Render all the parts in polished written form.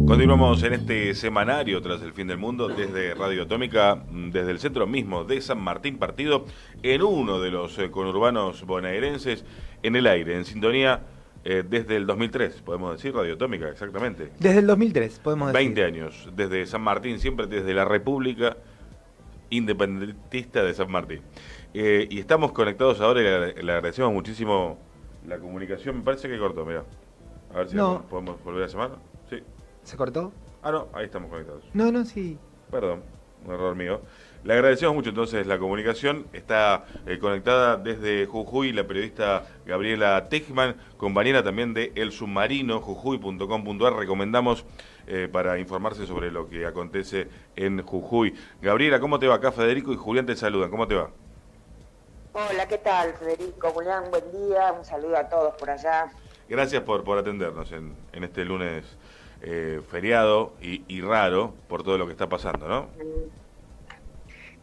Continuamos en este semanario tras el fin del mundo desde Radio Atómica, desde el centro mismo de San Martín, partido en uno de los conurbanos bonaerenses, en el aire, en sintonía desde el 2003, podemos decir, Radio Atómica, exactamente. Desde el 2003, podemos decir. 20 años, desde San Martín, siempre desde la República Independentista de San Martín. Y estamos conectados ahora y le agradecemos muchísimo la comunicación. Me parece que cortó, mira. A ver si podemos volver a llamar. Sí. ¿Se cortó? Ah, no, ahí estamos conectados. No, sí. Perdón, un error mío. Le agradecemos mucho entonces la comunicación. Está conectada desde Jujuy la periodista Gabriela Tejman, compañera también de El Submarino, jujuy.com.ar. Recomendamos para informarse sobre lo que acontece en Jujuy. Gabriela, ¿cómo te va? Acá Federico y Julián te saludan. ¿Cómo te va? Hola, ¿qué tal, Federico? Julián, buen día. Un saludo a todos por allá. Gracias por atendernos en este lunes feriado y raro por todo lo que está pasando, ¿no?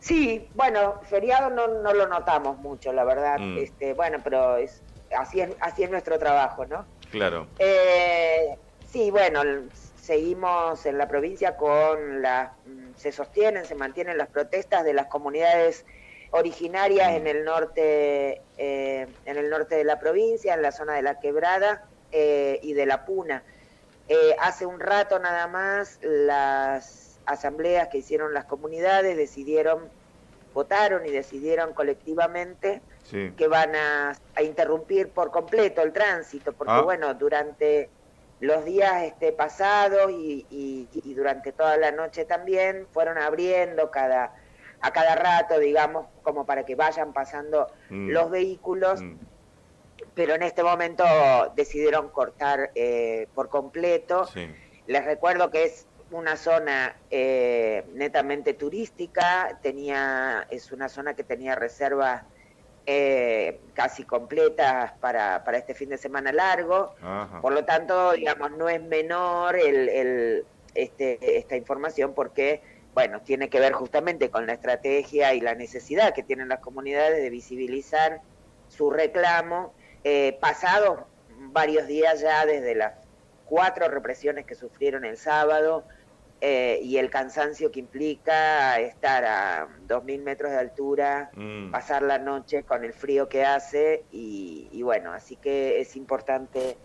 Sí, bueno, feriado no lo notamos mucho, la verdad. Bueno, pero así es nuestro trabajo, ¿no? Claro. Sí, bueno, seguimos en la provincia se mantienen las protestas de las comunidades originarias en el norte de la provincia, en la zona de la Quebrada y de la Puna. Hace un rato nada más las asambleas que hicieron las comunidades votaron y decidieron colectivamente que van a interrumpir por completo el tránsito, porque bueno, durante los días pasados y durante toda la noche también fueron abriendo a cada rato, digamos, como para que vayan pasando los vehículos, pero en este momento decidieron cortar por completo. Sí. Les recuerdo que es una zona netamente turística, es una zona que tenía reservas casi completas para este fin de semana largo. Ajá. Por lo tanto, digamos, no es menor esta información porque, bueno, tiene que ver justamente con la estrategia y la necesidad que tienen las comunidades de visibilizar su reclamo, pasados varios días ya desde las 4 represiones que sufrieron el sábado y el cansancio que implica estar a 2.000 metros de altura, pasar la noche con el frío que hace y bueno, así que es importante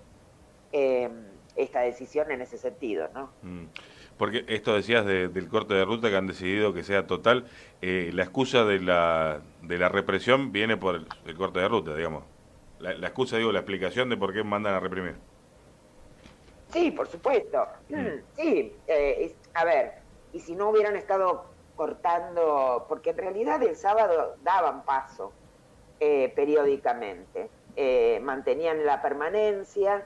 esta decisión en ese sentido, ¿no? Porque esto decías del corte de ruta que han decidido que sea total, la excusa de la represión viene por el corte de ruta, digamos. La excusa, digo, la explicación de por qué mandan a reprimir. Sí, por supuesto. Sí, a ver, y si no hubieran estado cortando, porque en realidad el sábado daban paso periódicamente, mantenían la permanencia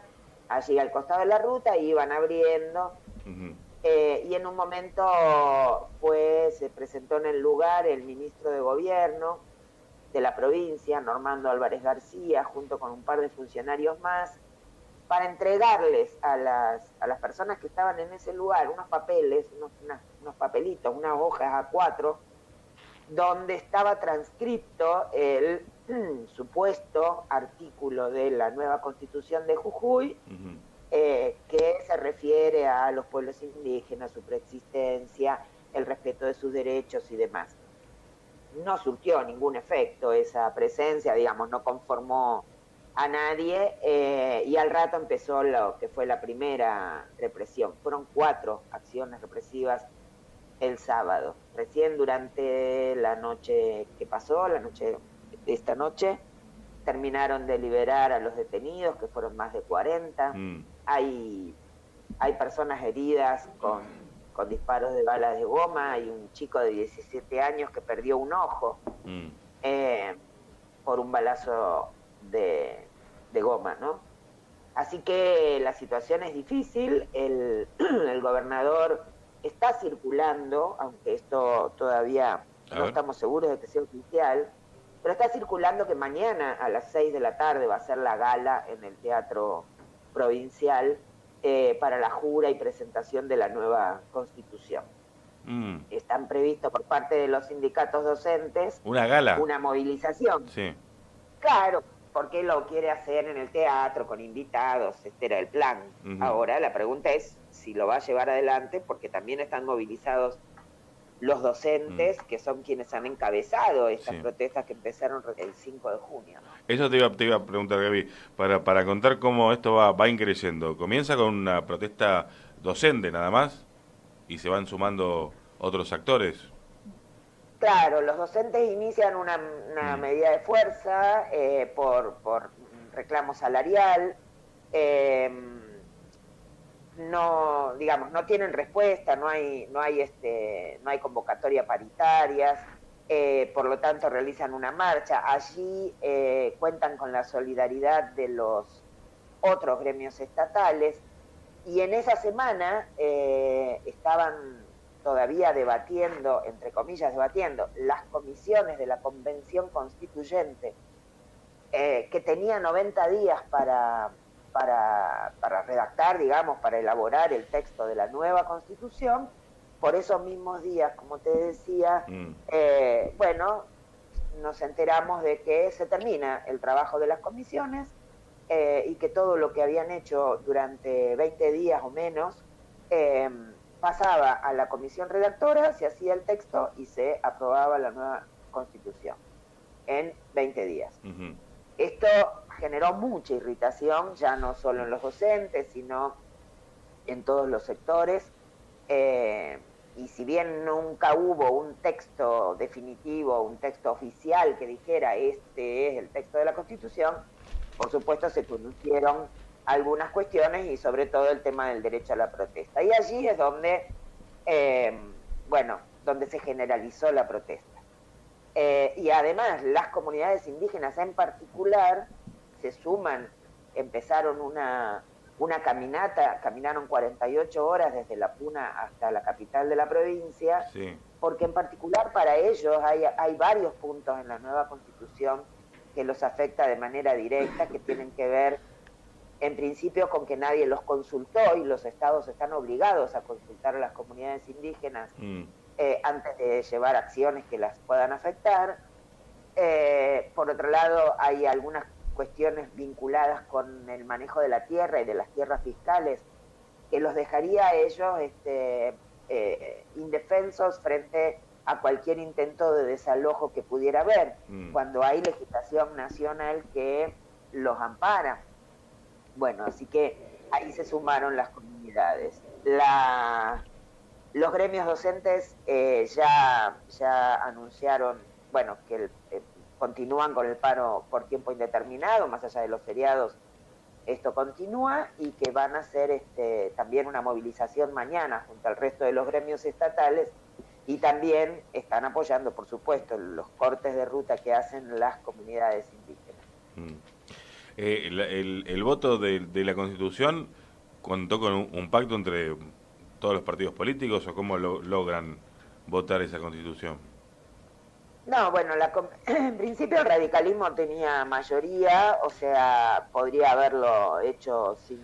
allí al costado de la ruta y iban abriendo. Y en un momento pues se presentó en el lugar el ministro de Gobierno de la provincia, Normando Álvarez García, junto con un par de funcionarios más, para entregarles a las personas que estaban en ese lugar unos papeles, unos papelitos, unas hojas A4, donde estaba transcripto el supuesto artículo de la nueva Constitución de Jujuy, que se refiere a los pueblos indígenas, su preexistencia, el respeto de sus derechos y demás. No surtió ningún efecto esa presencia, digamos, no conformó a nadie, y al rato empezó lo que fue la primera represión. Fueron 4 acciones represivas el sábado. Recién durante la noche que pasó, la noche de esta noche, terminaron de liberar a los detenidos, que fueron más de 40. Hay personas heridas con disparos de balas de goma. Hay un chico de 17 años que perdió un ojo por un balazo de goma, ¿no? Así que la situación es difícil. El gobernador está circulando, aunque esto todavía no estamos seguros de que sea oficial, pero está circulando que mañana a las 6 de la tarde va a ser la gala en el Teatro Provincial para la jura y presentación de la nueva Constitución. Están previstos por parte de los sindicatos docentes una gala, una movilización. Sí. Claro, porque lo quiere hacer en el teatro, con invitados, este era el plan. Ahora la pregunta es si lo va a llevar adelante, porque también están movilizados los docentes, que son quienes han encabezado estas protestas que empezaron el 5 de junio. ¿No? Eso te iba a preguntar, Gaby, para contar cómo esto va increciendo. ¿Comienza con una protesta docente nada más y se van sumando otros actores? Claro, los docentes inician una medida de fuerza por reclamo salarial. No, digamos, no tienen respuesta, no hay convocatoria paritarias, por lo tanto realizan una marcha. Allí cuentan con la solidaridad de los otros gremios estatales, y en esa semana estaban todavía debatiendo, entre comillas debatiendo, las comisiones de la Convención Constituyente, que tenía 90 días para redactar, digamos, para elaborar el texto de la nueva Constitución. Por esos mismos días, como te decía, bueno, nos enteramos de que se termina el trabajo de las comisiones y que todo lo que habían hecho durante 20 días o menos pasaba a la comisión redactora, se hacía el texto y se aprobaba la nueva Constitución en 20 días. Esto generó mucha irritación, ya no solo en los docentes, sino en todos los sectores. Y si bien nunca hubo un texto definitivo, un texto oficial que dijera este es el texto de la Constitución, por supuesto se conocieron algunas cuestiones y sobre todo el tema del derecho a la protesta. Y allí es donde, donde se generalizó la protesta. Y además las comunidades indígenas en particular se suman, empezaron una caminata, caminaron 48 horas desde La Puna hasta la capital de la provincia, porque en particular para ellos hay varios puntos en la nueva Constitución que los afecta de manera directa, que tienen que ver en principio con que nadie los consultó y los estados están obligados a consultar a las comunidades indígenas antes de llevar acciones que las puedan afectar. Por otro lado, hay algunas cuestiones vinculadas con el manejo de la tierra y de las tierras fiscales que los dejaría a ellos indefensos frente a cualquier intento de desalojo que pudiera haber, cuando hay legislación nacional que los ampara. Bueno, así que ahí se sumaron las comunidades. Los gremios docentes ya anunciaron, bueno, que continúan con el paro por tiempo indeterminado, más allá de los feriados, esto continúa, y que van a hacer también una movilización mañana junto al resto de los gremios estatales, y también están apoyando, por supuesto, los cortes de ruta que hacen las comunidades indígenas. El voto de la Constitución contó con un pacto entre todos los partidos políticos, o cómo logran votar esa Constitución. No, bueno, en principio el radicalismo tenía mayoría, o sea, podría haberlo hecho sin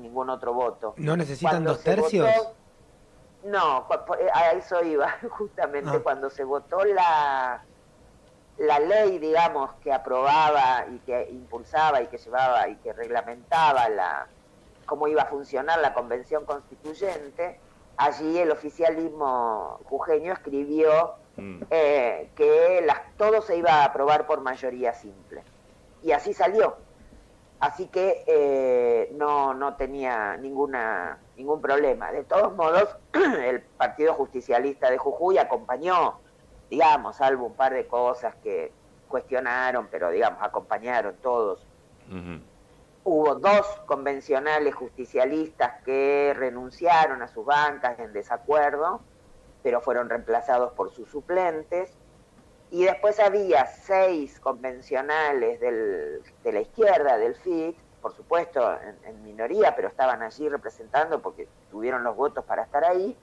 ningún otro voto. ¿No necesitan 2 tercios? No, a eso iba, justamente cuando se votó la ley, digamos, que aprobaba y que impulsaba y que llevaba y que reglamentaba cómo iba a funcionar la Convención Constituyente. Allí el oficialismo jujeño escribió que todo se iba a aprobar por mayoría simple. Y así salió. Así que no tenía ningún problema. De todos modos, el Partido Justicialista de Jujuy acompañó, digamos, salvo un par de cosas que cuestionaron, pero digamos, acompañaron todos. Hubo 2 convencionales justicialistas que renunciaron a sus bancas en desacuerdo, pero fueron reemplazados por sus suplentes. Y después había 6 convencionales de la izquierda, del FIT, por supuesto en minoría, pero estaban allí representando porque tuvieron los votos para estar ahí,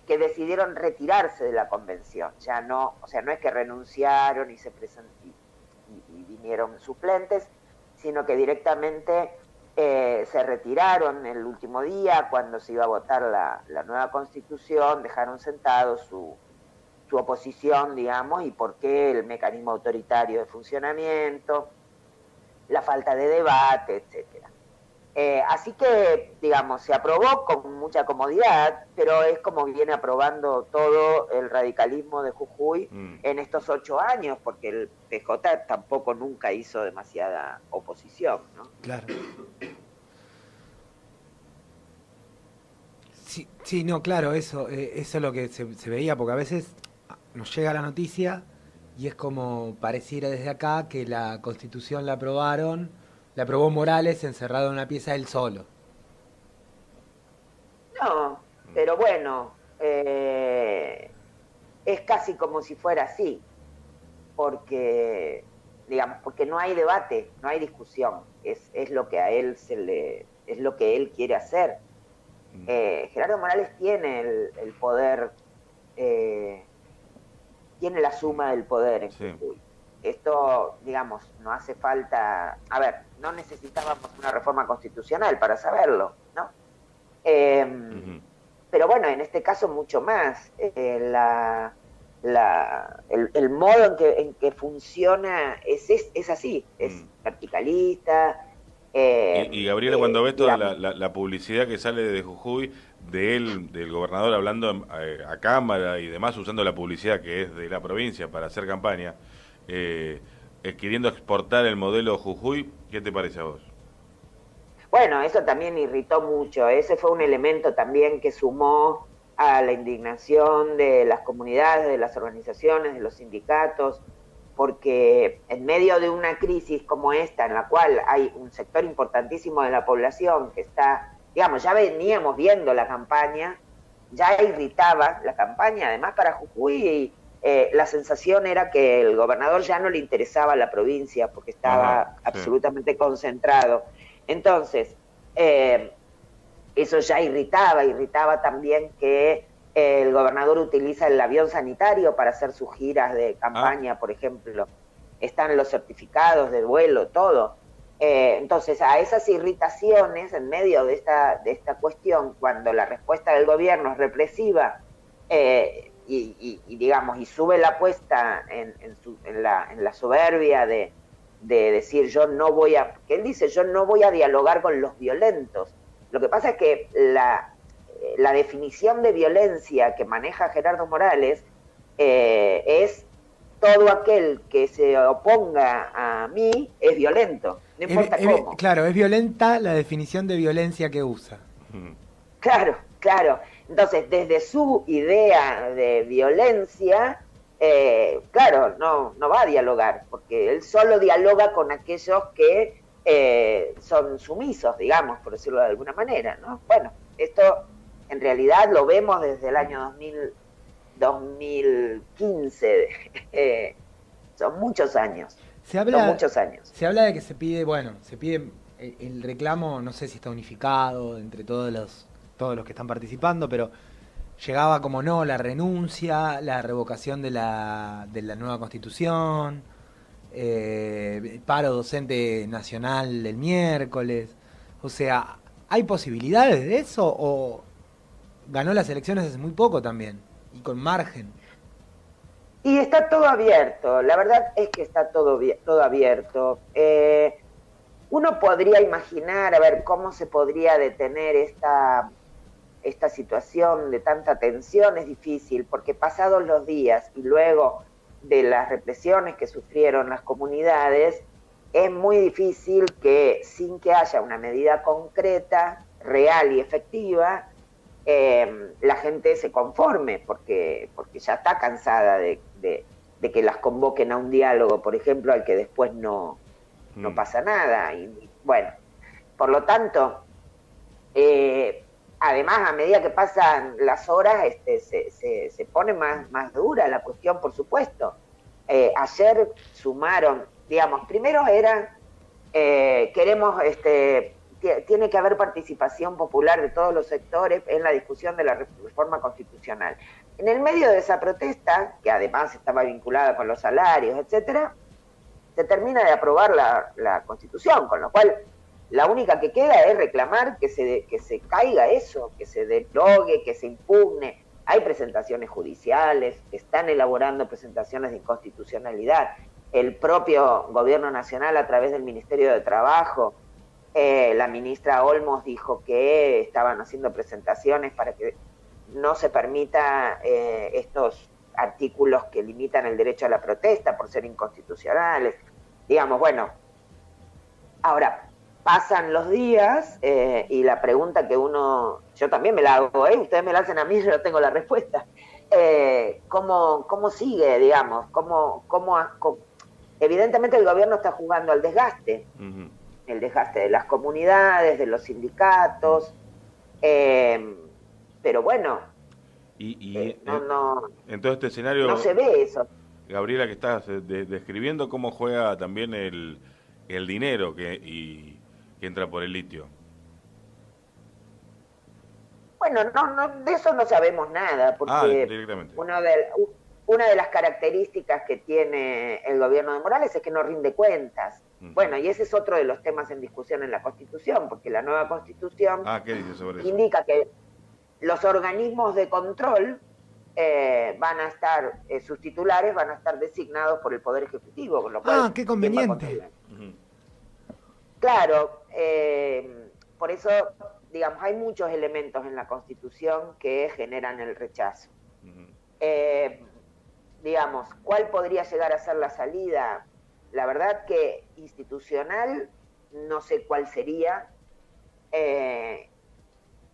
que decidieron retirarse de la convención. Ya no, o sea, no es que renunciaron y se presentaron y vinieron suplentes, sino que directamente se retiraron el último día cuando se iba a votar la nueva Constitución, dejaron sentados su oposición, digamos, y por qué el mecanismo autoritario de funcionamiento. la falta de debate, etcétera. Así que, digamos, se aprobó con mucha comodidad, pero es como viene aprobando todo el radicalismo de Jujuy en estos 8 años, porque el PJ tampoco nunca hizo demasiada oposición, ¿no? Claro. Sí, no, claro, eso es lo que se veía, porque a veces nos llega la noticia y es como pareciera desde acá que la Constitución la aprobó Morales encerrado en una pieza él solo. No, pero bueno, es casi como si fuera así, porque, digamos, porque no hay debate, no hay discusión, es lo que a él es lo que él quiere hacer. Gerardo Morales tiene el poder, tiene la suma del poder en Jujuy. Esto, digamos, no hace falta... A ver, no necesitábamos una reforma constitucional para saberlo, ¿no? Pero bueno, en este caso mucho más. El modo en que funciona es así, es verticalista. Y Gabriela, cuando ves toda la publicidad que sale de Jujuy, del gobernador hablando a cámara y demás, usando la publicidad que es de la provincia para hacer campaña, queriendo exportar el modelo Jujuy, ¿qué te parece a vos? Bueno, eso también irritó mucho, ese fue un elemento también que sumó a la indignación de las comunidades, de las organizaciones, de los sindicatos, porque en medio de una crisis como esta, en la cual hay un sector importantísimo de la población que está, digamos, ya veníamos viendo la campaña, ya irritaba la campaña, además para Jujuy, y la sensación era que el gobernador ya no le interesaba la provincia porque estaba absolutamente concentrado. Entonces, eso ya irritaba también que el gobernador utiliza el avión sanitario para hacer sus giras de campaña, por ejemplo. Están los certificados de vuelo, todo. Entonces, a esas irritaciones, en medio de esta cuestión, cuando la respuesta del gobierno es represiva digamos, y sube la apuesta en la soberbia de decir que él dice, yo no voy a dialogar con los violentos. Lo que pasa es que la definición de violencia que maneja Gerardo Morales es todo aquel que se oponga a mí es violento, no importa cómo. Claro, es violenta la definición de violencia que usa. Claro. Entonces, desde su idea de violencia, claro, no va a dialogar, porque él solo dialoga con aquellos que son sumisos, digamos, por decirlo de alguna manera, ¿no? Bueno, esto en realidad lo vemos desde el año 2015, son muchos años. Se habla de que se pide el reclamo, no sé si está unificado entre todos los que están participando, pero llegaba como la renuncia, la revocación de la nueva Constitución, paro docente nacional el miércoles. O sea, ¿hay posibilidades de eso o ganó las elecciones hace muy poco también y con margen? Y está todo abierto, la verdad es que está todo abierto. Uno podría imaginar, a ver, cómo se podría detener esta situación de tanta tensión. Es difícil, porque pasados los días y luego de las represiones que sufrieron las comunidades, es muy difícil que, sin que haya una medida concreta, real y efectiva, la gente se conforme, porque ya está cansada de que las convoquen a un diálogo, por ejemplo, al que después no pasa nada. Y bueno, por lo tanto, además, a medida que pasan las horas, se pone más dura la cuestión, por supuesto. Ayer sumaron, digamos, primero era, tiene que haber participación popular de todos los sectores en la discusión de la reforma constitucional. En el medio de esa protesta, que además estaba vinculada con los salarios, etcétera, se termina de aprobar la Constitución, con lo cual la única que queda es reclamar que se caiga eso, que se derogue, que se impugne. Hay presentaciones judiciales, están elaborando presentaciones de inconstitucionalidad. el propio gobierno nacional a través del Ministerio de Trabajo. La ministra Olmos dijo que estaban haciendo presentaciones para que no se permita estos artículos que limitan el derecho a la protesta por ser inconstitucionales. Digamos, bueno, ahora pasan los días y la pregunta que yo también me la hago, ustedes me la hacen a mí, yo no tengo la respuesta. ¿Cómo sigue, digamos? Evidentemente el gobierno está jugando al desgaste, el desgaste de las comunidades, de los sindicatos, pero bueno, en todo este escenario, no se ve eso. Gabriela, que estás describiendo, cómo juega también el dinero que entra por el litio. Bueno, de eso no sabemos nada, porque directamente. una de las características que tiene el gobierno de Morales es que no rinde cuentas. Bueno, y ese es otro de los temas en discusión en la Constitución, porque la nueva Constitución ¿qué dice sobre eso? Indica que los organismos de control van a estar, sus titulares van a estar designados por el Poder Ejecutivo, con lo cual... ¡Qué conveniente! Claro, por eso, digamos, hay muchos elementos en la Constitución que generan el rechazo. Digamos, ¿cuál podría llegar a ser la salida? La verdad que institucional no sé cuál sería.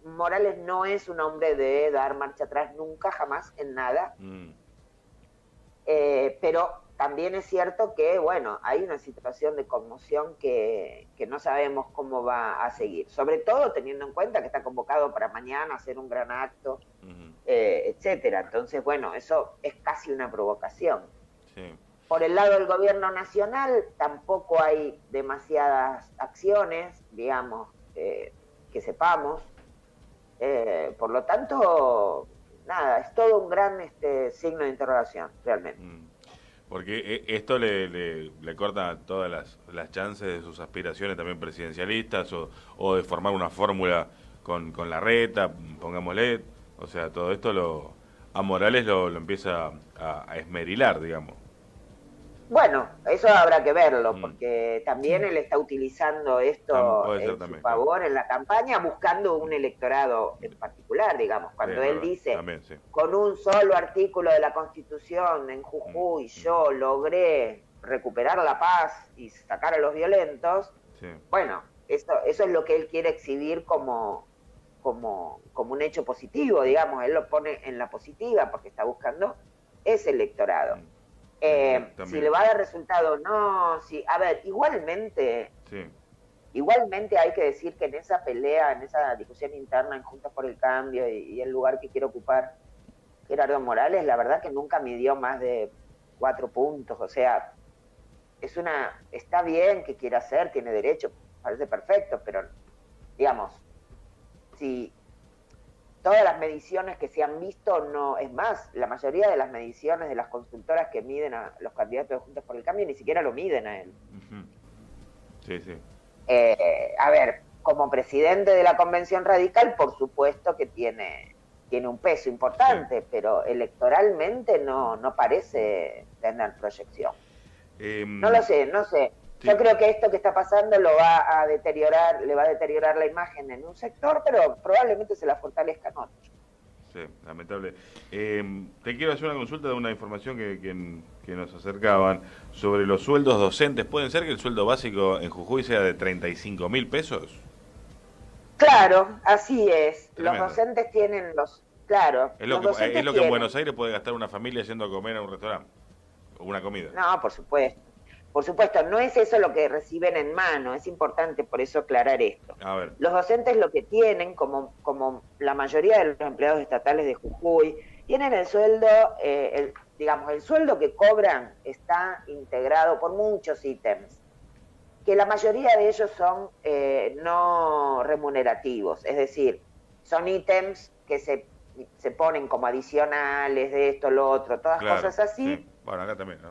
Morales no es un hombre de dar marcha atrás nunca, jamás, en nada. Pero también es cierto que, bueno, hay una situación de conmoción que no sabemos cómo va a seguir. Sobre todo teniendo en cuenta que está convocado para mañana a hacer un gran acto, etcétera. Entonces, bueno, eso es casi una provocación. Sí. Por el lado del gobierno nacional tampoco hay demasiadas acciones, digamos, que sepamos. Por lo tanto, nada, es todo un gran signo de interrogación, realmente. Porque esto le corta todas las chances de sus aspiraciones también presidencialistas o de formar una fórmula con Larreta, pongámosle. O sea, todo esto a Morales lo empieza a esmerilar, digamos. Bueno, eso habrá que verlo, porque también él está utilizando esto en su favor en la campaña, buscando un electorado en particular, digamos. Cuando él dice, también, sí, con un solo artículo de la Constitución en Jujuy yo logré recuperar la paz y sacar a los violentos, bueno, eso es lo que él quiere exhibir como un hecho positivo, digamos. Él lo pone en la positiva porque está buscando ese electorado. Si le va a dar resultado o no, a ver, igualmente hay que decir que en esa pelea, en esa discusión interna en Juntos por el Cambio y el lugar que quiere ocupar Gerardo Morales, la verdad que nunca midió más de 4 puntos, o sea, está bien que quiera hacer, tiene derecho, parece perfecto, pero digamos, si todas las mediciones que se han visto, no, es más, la mayoría de las mediciones de las consultoras que miden a los candidatos de Juntos por el Cambio ni siquiera lo miden a él. Sí, sí. A ver, como presidente de la Convención Radical, por supuesto que tiene un peso importante, pero electoralmente no parece tener proyección. No lo sé, no sé. Sí. Yo creo que esto que está pasando le va a deteriorar la imagen en un sector, pero probablemente se la fortalezca en otro. Sí, lamentable. Te quiero hacer una consulta de una información que nos acercaban sobre los sueldos docentes. ¿Pueden ser que el sueldo básico en Jujuy sea de 35.000 pesos? Claro, así es. Tremendo. Los docentes tienen Claro. Es lo que en Buenos Aires puede gastar una familia yendo a comer a un restaurante o una comida. No, por supuesto. Por supuesto, no es eso lo que reciben en mano, es importante por eso aclarar esto. A ver. Los docentes lo que tienen, como la mayoría de los empleados estatales de Jujuy, tienen el sueldo, el sueldo que cobran está integrado por muchos ítems, que la mayoría de ellos son no remunerativos, es decir, son ítems que se ponen como adicionales de esto, lo otro, todas cosas así. Sí. Bueno, acá también, ¿no?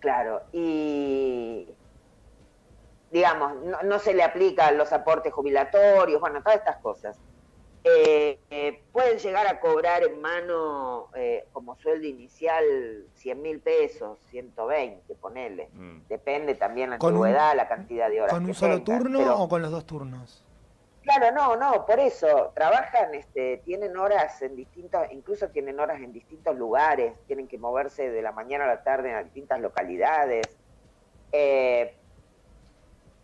Claro, y digamos, no se le aplican los aportes jubilatorios, bueno, todas estas cosas. pueden llegar a cobrar en mano como sueldo inicial 100.000 pesos, 120, ponele. Depende también la antigüedad, la cantidad de horas. ¿Con un solo turno o con los 2 turnos? Claro, no, por eso trabajan, tienen horas en distintos, incluso tienen horas en distintos lugares, tienen que moverse de la mañana a la tarde en distintas localidades.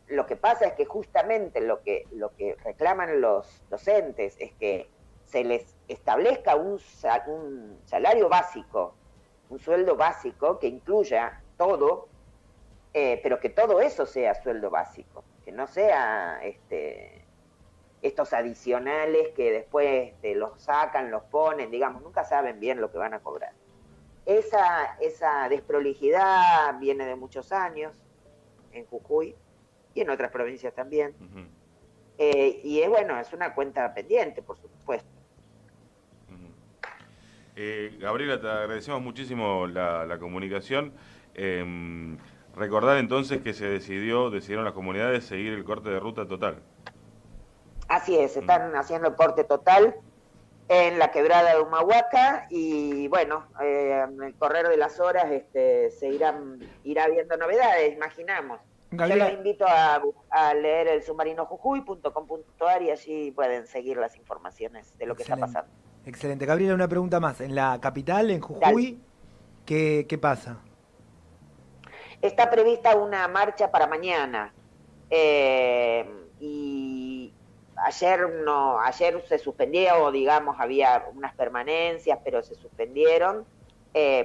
Lo que pasa es que justamente lo que reclaman los docentes es que se les establezca un salario básico, un sueldo básico que incluya todo, pero que todo eso sea sueldo básico, que no sea estos adicionales que después los sacan, los ponen, digamos, nunca saben bien lo que van a cobrar. Esa desprolijidad viene de muchos años en Jujuy y en otras provincias también. Y es una cuenta pendiente, por supuesto. Gabriela, te agradecemos muchísimo la comunicación. Recordar entonces que decidieron las comunidades seguir el corte de ruta total. Así es, están haciendo el corte total en la quebrada de Humahuaca y bueno, en el correr de las horas irá viendo novedades, imaginamos. Gabriela, yo los invito a leer el submarinojujuy.com.ar y allí pueden seguir las informaciones de lo que está pasando. Excelente. Gabriela, una pregunta más. En la capital, en Jujuy, ¿qué pasa? Está prevista una marcha para mañana y ayer se suspendió, digamos, había unas permanencias, pero se suspendieron,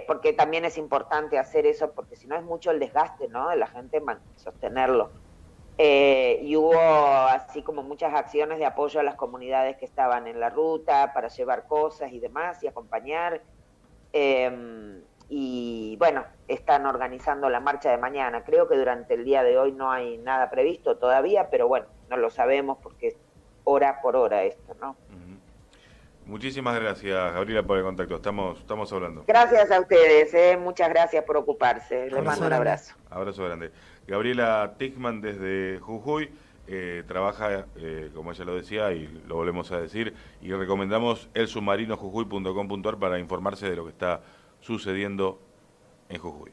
porque también es importante hacer eso, porque si no es mucho el desgaste, ¿no?, de la gente sostenerlo. Y hubo así como muchas acciones de apoyo a las comunidades que estaban en la ruta para llevar cosas y demás y acompañar. Y bueno, están organizando la marcha de mañana. Creo que durante el día de hoy no hay nada previsto todavía, pero bueno, no lo sabemos porque es hora por hora esto, ¿no? Muchísimas gracias, Gabriela, por el contacto. Estamos hablando. Gracias a ustedes, muchas gracias por ocuparse. Les mando un abrazo. Abrazo grande. Gabriela Techman desde Jujuy trabaja, como ella lo decía, y lo volvemos a decir, y recomendamos elsubmarinojujuy.com.ar para informarse de lo que está sucediendo en Jujuy.